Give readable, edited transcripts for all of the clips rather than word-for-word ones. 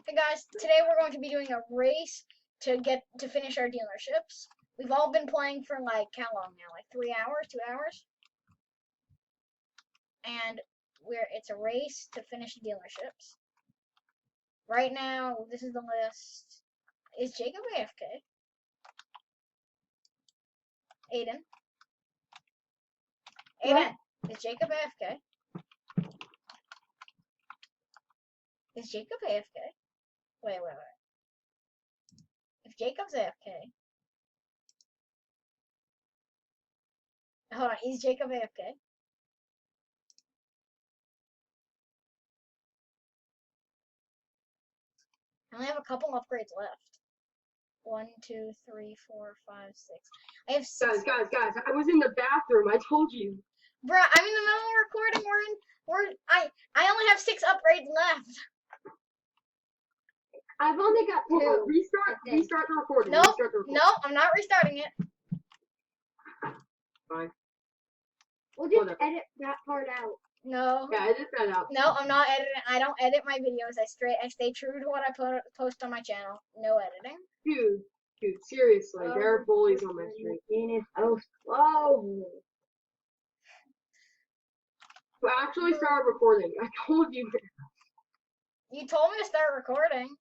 Hey guys, today we're going to be doing a race to finish our dealerships. We've all been playing for like how long now? Like 3 hours, 2 hours? And it's a race to finish dealerships. Right now, this is the list. Is Jacob AFK? Aiden? Aiden, is Jacob AFK? Is Jacob AFK? Wait. If Jacob's AFK, hold on, is Jacob AFK? I only have a couple upgrades left. 1, 2, 3, 4, 5, 6. I have 6. Guys, I was in the bathroom. I told you. Bruh, I'm in the middle of recording. I only have 6 upgrades left. I've only got 2. Restart the recording. Nope, I'm not restarting it. Fine. We'll just edit that part out. No. Yeah, edit that out. No, I'm not editing. I don't edit my videos. I stay true to what I post on my channel. No editing. Dude, seriously, there are bullies on my street. It's so slow. Well, actually start recording. I told you. You told me to start recording.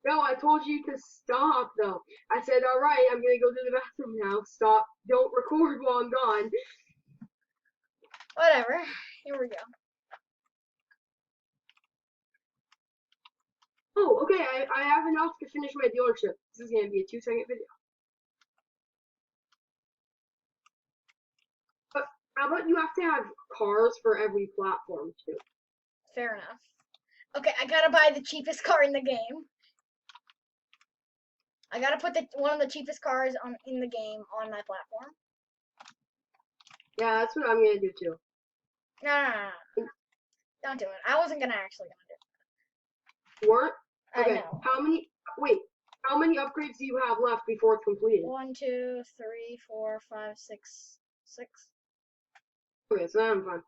No, I told you to stop, though. I said, alright, I'm gonna go to the bathroom now. Stop. Don't record while I'm gone. Whatever. Here we go. Oh, okay, I have enough to finish my dealership. This is gonna be a 2-second video. But how about you have to have cars for every platform, too? Fair enough. Okay, I gotta buy the cheapest car in the game. I gotta put one of the cheapest cars in the game on my platform. Yeah, that's what I'm gonna do, too. No. Don't do it. I wasn't actually gonna do it. You weren't? Okay, I know. how many upgrades do you have left before it's completed? 1, 2, 3, 4, 5, 6. Okay, so I'm fine.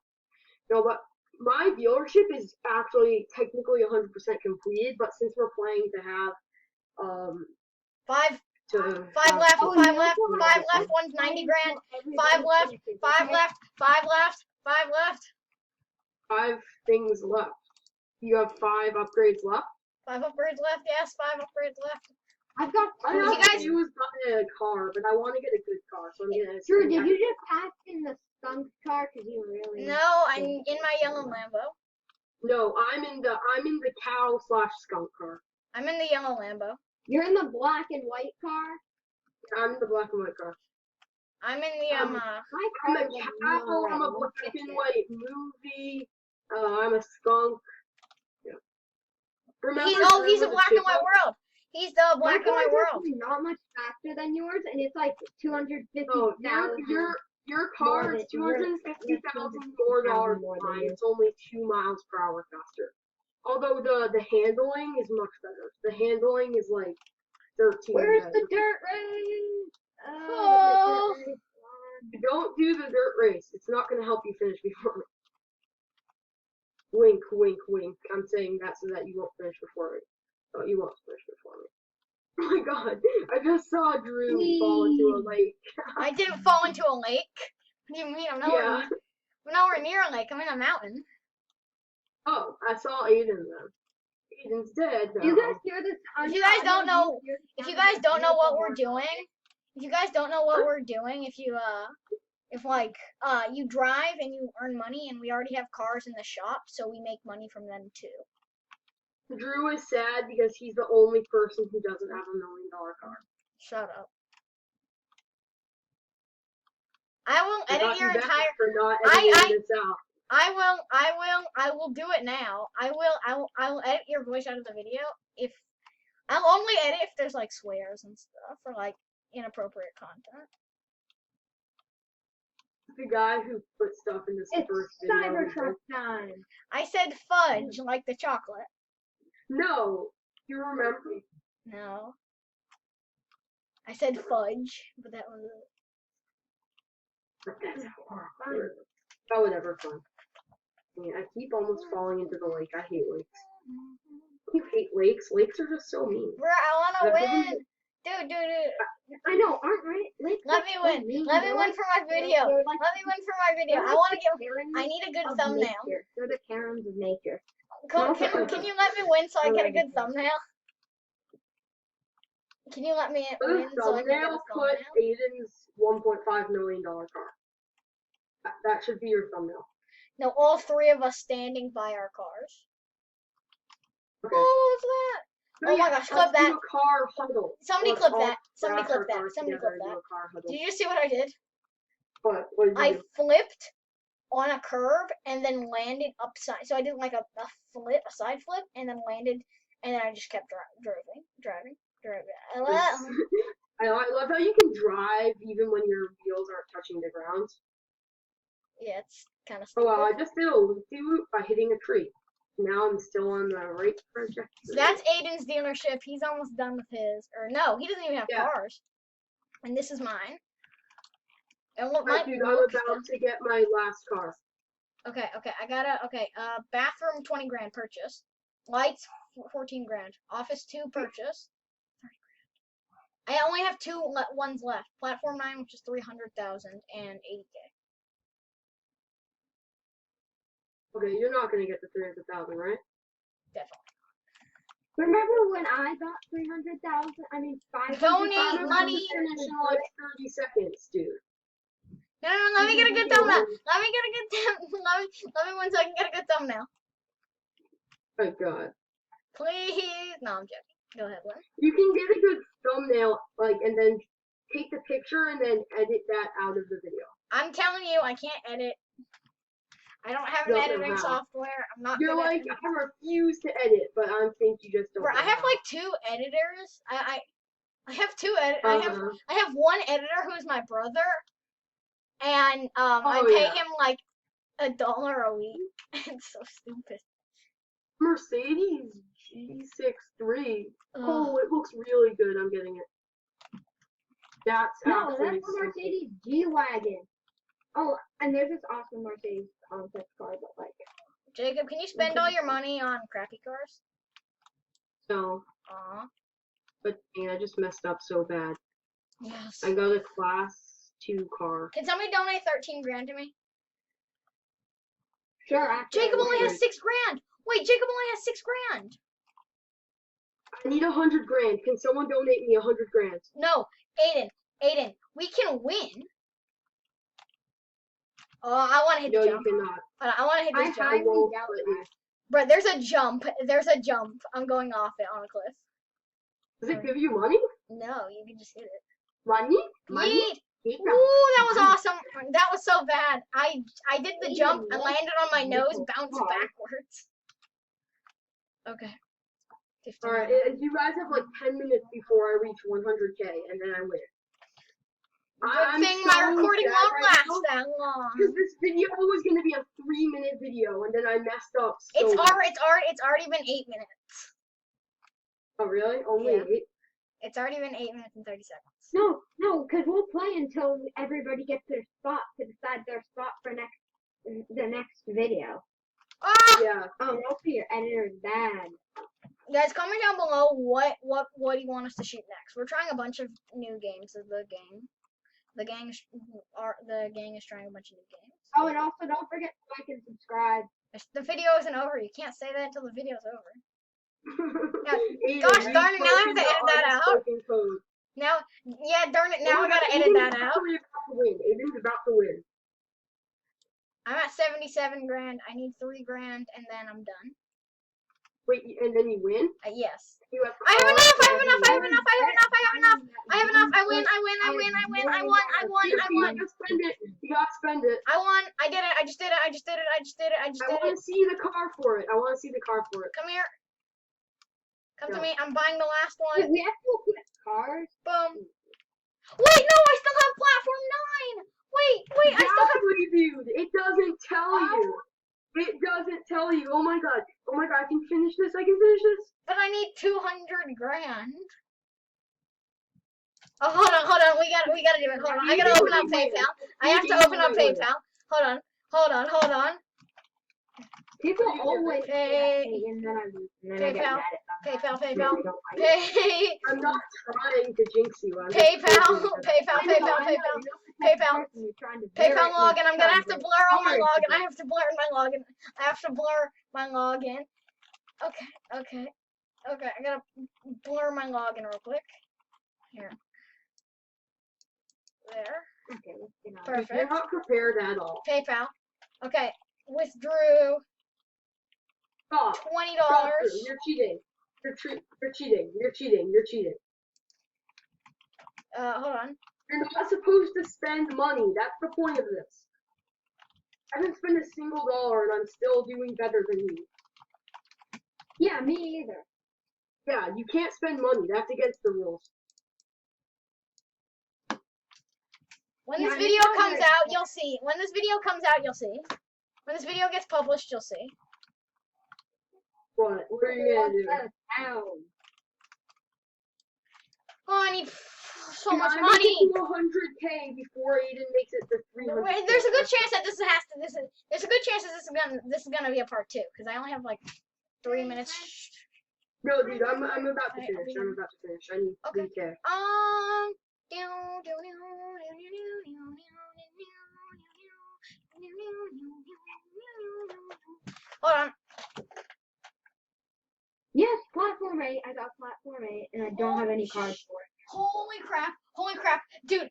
No, but my dealership is actually technically 100% completed, but since we're planning to have, 5 left, 5 left, one's 90 grand, 5 left, 5 left, 5 left, 5 left. 5 things left. You have 5 upgrades left? 5 upgrades left, yes, 5 upgrades left. I've got All I have to do is buy a car, but I want to get a good car, so I'm gonna... Drew, did you just pass in the skunk car? Cause you really... No, I'm in my yellow Lambo. No, I'm in the cow/skunk car. I'm in the yellow Lambo. You're in the black and white car? I'm in the black and white car. I'm in the, I'm a cow, I'm a black and white movie, I'm a skunk. Yeah. Remember he's a black and white world. He's the black and white world. Not much faster than yours, and it's like 250,000. Oh, your car is $250,000 more than mine. It's only 2 miles per hour faster. Although the handling is much better. The handling is like 13. Where's the dirt race? Oh. Don't do the dirt race. It's not going to help you finish before me. Wink, wink, wink. I'm saying that so that you won't finish before me. Oh, you won't finish before me. Oh my god, I just saw Drew fall into a lake. I didn't fall into a lake. What do you mean? I'm nowhere near a lake. I'm in a mountain. Oh, I saw Aiden then. Aiden's dead now. You guys hear this? If you guys don't know what we're doing, you drive and you earn money, and we already have cars in the shop, so we make money from them too. Drew is sad because he's the only person who doesn't have $1 million car. Shut up. I will edit your entire. I will do it now. I will edit your voice out of the video I'll only edit if there's like swears and stuff or like inappropriate content. The guy who put stuff in this first video. Cybertruck time. I said fudge like the chocolate. No, you remember? No. I said fudge, but that was it. Oh, whatever, fun. I mean, I keep almost falling into the lake. I hate lakes. You hate lakes. Lakes are just so mean. Bro, I wanna I've given win. Dude. I know, aren't right? Let me win. Let me win for my video. They're like, Let me win for my video. they're I like wanna the get. Karens I need a good of thumbnail. nature. They're the Karens of nature. Can you let me win so I get a good thumbnail? Can you let me For the win so I can get a thumbnail, put thumbnail? Aiden's $1.5 million car. That should be your thumbnail. No, all three of us standing by our cars. Okay. Oh, what's that? So Oh my yeah, gosh, clip let's do that. a car huddle. Somebody Let's clip all that. Somebody crash our clip that. cars Somebody together clip and do that. a car huddle. Did you see what I did? What did you I do? flipped on a curb and then landed upside. So I did like a flip, a side flip, and then landed, and then I just kept driving. I love how you can drive even when your wheels aren't touching the ground. Yeah, it's kind of Oh stupid. well, I just did a loop-de-loop by hitting a tree. Now I'm still on the right trajectory. That's Aiden's dealership. He's almost done with his. Or no, he doesn't even have cars. And this is mine. And what Alright, dude, I'm about to get my last car. Okay, I gotta. Bathroom 20 grand purchase. Lights 14 grand. Office 2 purchase. 30 grand. I only have two ones left. Platform 9, which is 300,000, and 80K. Okay, you're not gonna get the 300,000, right? Definitely. Remember when I got 300,000? I mean, 500,000. Donate money. Finish in like 30 seconds, dude. No, let me get a good thumbnail. Let me get a good let me win so I can get a good thumbnail. Oh god. Please. No, I'm joking. Go ahead, Lynn. You can get a good thumbnail, like, and then take the picture and then edit that out of the video. I'm telling you, I can't edit. I don't have an editing software. I'm not You're good like, at I refuse to edit, but I think you just don't. Bro, I have like 2 editors. I have 2 I have one editor who's my brother, and I pay him like $1 a week. It's so stupid. Mercedes G63. Oh, it looks really good. I'm getting it. That's a Mercedes G-Wagon. Oh, and there's this awesome Mercedes sex car, but like. Jacob, can you spend all your money on crappy cars? No. Aw. But man, I just messed up so bad. Yes. I got a class 2 car. Can somebody donate 13 grand to me? Sure. Jacob only has 6 grand. Wait, Jacob only has 6 grand. I need 100 grand. Can someone donate me 100 grand? No, Aiden, we can win. Oh, I want to hit the jump. No, you cannot. I want to hit this jump. Bro, there's a jump. I'm going off it on a cliff. Does it give you money? No, you can just hit it. Money? Ooh, that was awesome. That was so bad. I did the jump. I landed on my nose, bounced backwards. Okay. Alright, you guys have like 10 minutes before I reach 100K, and then I win. Good thing my recording won't last that long. Because this video was gonna be a 3-minute video, and then I messed up. It's already been 8 minutes. Oh really? Only 8? It's already been 8 minutes and 30 seconds. No, because we'll play until everybody gets their spot to decide their spot for the next video. Ah! Yeah. Oh, hopefully your editor is bad. Guys, comment down below what do you want us to shoot next. We're trying a bunch of new games of the game. The gang is trying a bunch of new games. Oh, and also don't forget to like and subscribe. The video isn't over. You can't say that until the video's over. Aiden, gosh darn it! Now I have to edit that out. Code. Now, yeah, darn it! Now I gotta edit that out. Aiden's about to win. I'm at 77 grand. I need 3 grand, and then I'm done. Wait, and then you win? Yes. I have enough. I win. I won. You gotta spend it. You gotta spend it. I won. I did it. I just did it. I want to see the car for it. Come here. Come to me. I'm buying the last one. Wait, we have to open cars. Boom. Wait, no, I still have platform 9. Wait, I still have. Dude, it doesn't tell you. It doesn't tell you. Oh my god, I can finish this. But I need 200 grand. Oh, hold on. We gotta do it. Hold on. I gotta open up PayPal. I have to open up PayPal. Hold on. People always say Pay- that, and then I lose, and then I get PayPal. mad at them. PayPal, And PayPal, I don't like it. pay, I'm not trying to jinx you. I'm just PayPal, joking. PayPal, I know, PayPal, I know, PayPal, you're not the type of PayPal. person who's trying to PayPal very- login. I'm gonna have to blur all my hard to login. do. I have to blur my login. I have to blur my login. Okay. I gotta blur my login real quick. Here. There. Okay, let's get on. Perfect. You're not prepared at all. PayPal. Okay. Withdrew Stop. $20. Stop. You're cheating. You're cheating. You're cheating. You're cheating. Hold on. You're not supposed to spend money. That's the point of this. I haven't spent a single dollar and I'm still doing better than you. Yeah, me either. Yeah, you can't spend money. That's against the rules. When Yeah, this I video know comes that. out, you'll see. When this video comes out, you'll see. When this video gets published, you'll see. What? What are you gonna do? Oh, I need so much I'm money. making 100K before Aiden makes it to 300. Wait, there's a good chance that there's a good chance that this is gonna be a part 2 because I only have like 3 minutes. No, dude, I'm about to finish. I'm about to finish. I need Okay. 3K. Hold on. Yes, platform 8. I got platform 8, and I don't have any cards for it. Holy crap, dude.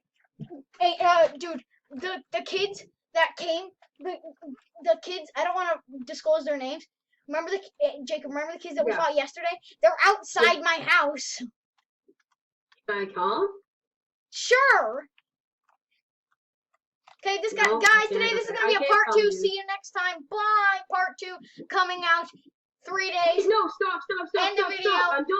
Hey, dude, the kids that came, the kids. I don't want to disclose their names. Remember Jacob? Remember the kids that we Yeah. fought yesterday? They're outside my house. Can I come? Sure. Okay, No, guys, I today can't. this is Okay, gonna be I a can't part come, 2. dude. See you next time. Bye. Part 2 coming out 3 days. No, stop. End the video. I'm done.